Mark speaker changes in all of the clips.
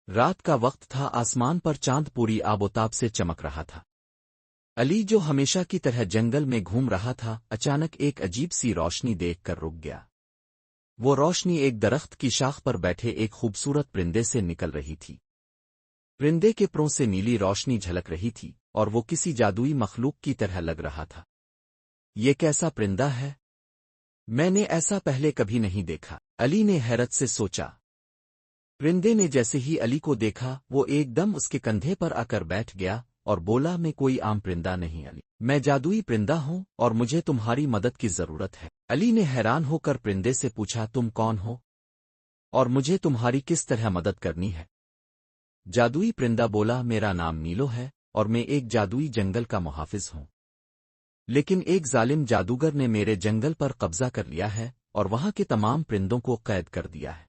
Speaker 1: رات کا وقت تھا، آسمان پر چاند پوری آبوتاب سے چمک رہا تھا۔ علی جو ہمیشہ کی طرح جنگل میں گھوم رہا تھا، اچانک ایک عجیب سی روشنی دیکھ کر رک گیا۔ وہ روشنی ایک درخت کی شاخ پر بیٹھے ایک خوبصورت پرندے سے نکل رہی تھی۔ پرندے کے پروں سے نیلی روشنی جھلک رہی تھی اور وہ کسی جادوئی مخلوق کی طرح لگ رہا تھا۔ یہ کیسا پرندہ ہے؟ میں نے ایسا پہلے کبھی نہیں دیکھا، علی نے حیرت سے سوچا۔ پرندے نے جیسے ہی علی کو دیکھا، وہ ایک دم اس کے کندھے پر آ کر بیٹھ گیا اور بولا، میں کوئی عام پرندہ نہیں علی، میں جادوئی پرندہ ہوں اور مجھے تمہاری مدد کی ضرورت ہے۔ علی نے حیران ہو کر پرندے سے پوچھا، تم کون ہو اور مجھے تمہاری کس طرح مدد کرنی ہے؟ جادوئی پرندہ بولا، میرا نام نیلو ہے اور میں ایک جادوئی جنگل کا محافظ ہوں، لیکن ایک ظالم جادوگر نے میرے جنگل پر قبضہ کر لیا ہے اور وہاں کے تمام پرندوں کو قید کر دیا ہے۔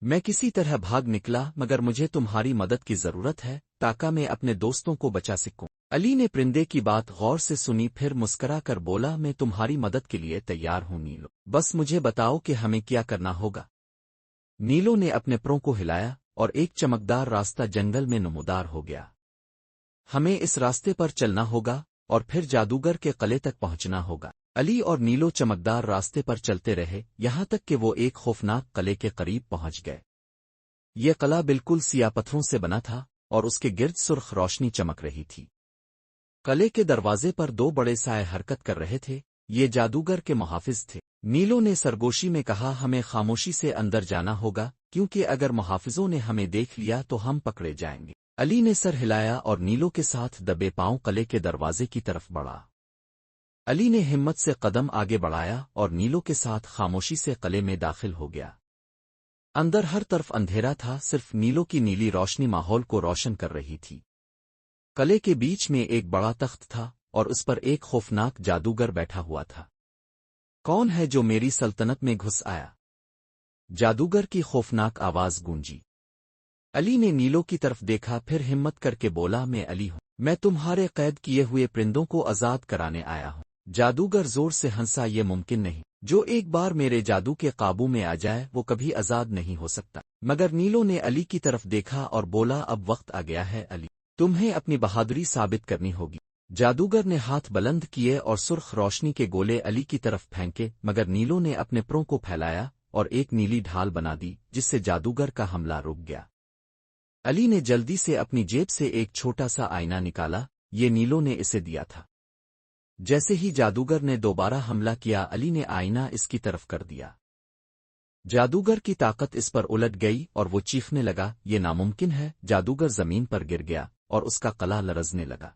Speaker 1: میں کسی طرح بھاگ نکلا، مگر مجھے تمہاری مدد کی ضرورت ہے تاکہ میں اپنے دوستوں کو بچا سکوں۔ علی نے پرندے کی بات غور سے سنی، پھر مسکرا کر بولا، میں تمہاری مدد کے لیے تیار ہوں نیلو، بس مجھے بتاؤ کہ ہمیں کیا کرنا ہوگا۔ نیلو نے اپنے پروں کو ہلایا اور ایک چمکدار راستہ جنگل میں نمودار ہو گیا۔ ہمیں اس راستے پر چلنا ہوگا اور پھر جادوگر کے قلعے تک پہنچنا ہوگا۔ علی اور نیلو چمکدار راستے پر چلتے رہے یہاں تک کہ وہ ایک خوفناک قلعے کے قریب پہنچ گئے۔ یہ قلعہ بالکل سیاہ پتھروں سے بنا تھا اور اس کے گرد سرخ روشنی چمک رہی تھی۔ قلعے کے دروازے پر دو بڑے سائے حرکت کر رہے تھے، یہ جادوگر کے محافظ تھے۔ نیلو نے سرگوشی میں کہا، ہمیں خاموشی سے اندر جانا ہوگا کیونکہ اگر محافظوں نے ہمیں دیکھ لیا تو ہم پکڑے جائیں گے۔ علی نے سر ہلایا اور نیلو کے ساتھ دبے پاؤں قلعے کے دروازے کی طرف بڑھا۔ علی نے ہمت سے قدم آگے بڑھایا اور نیلو کے ساتھ خاموشی سے قلعے میں داخل ہو گیا۔ اندر ہر طرف اندھیرا تھا، صرف نیلو کی نیلی روشنی ماحول کو روشن کر رہی تھی۔ قلعے کے بیچ میں ایک بڑا تخت تھا اور اس پر ایک خوفناک جادوگر بیٹھا ہوا تھا۔ کون ہے جو میری سلطنت میں گھس آیا؟ جادوگر کی خوفناک آواز گونجی۔ علی نے نیلو کی طرف دیکھا، پھر ہمت کر کے بولا، میں علی ہوں، میں تمہارے قید کیے ہوئے پرندوں کو آزاد کرانے آیا ہوں۔ جادوگر زور سے ہنسا، یہ ممکن نہیں، جو ایک بار میرے جادو کے قابو میں آ جائے وہ کبھی آزاد نہیں ہو سکتا۔ مگر نیلو نے علی کی طرف دیکھا اور بولا، اب وقت آ گیا ہے علی، تمہیں اپنی بہادری ثابت کرنی ہوگی۔ جادوگر نے ہاتھ بلند کیے اور سرخ روشنی کے گولے علی کی طرف پھینکے، مگر نیلو نے اپنے پروں کو پھیلایا اور ایک نیلی ڈھال بنا دی جس سے جادوگر کا حملہ رک گیا۔ علی نے جلدی سے اپنی جیب سے ایک چھوٹا سا آئینہ نکالا، یہ نیلو نے اسے دیا تھا۔ جیسے ہی جادوگر نے دوبارہ حملہ کیا، علی نے آئینہ اس کی طرف کر دیا۔ جادوگر کی طاقت اس پر الٹ گئی اور وہ چیخنے لگا، یہ ناممکن ہے۔ جادوگر زمین پر گر گیا اور اس کا قلعہ لرزنے لگا۔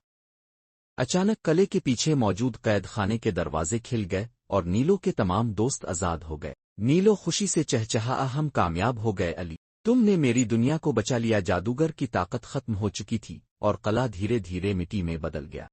Speaker 1: اچانک قلعے کے پیچھے موجود قید خانے کے دروازے کھل گئے اور نیلو کے تمام دوست آزاد ہو گئے۔ نیلو خوشی سے چہچہا، ہم کامیاب ہو گئے علی، تم نے میری دنیا کو بچا لیا۔ جادوگر کی طاقت ختم ہو چکی تھی اور قلعہ دھیرے دھیرے مٹی میں بدل گیا۔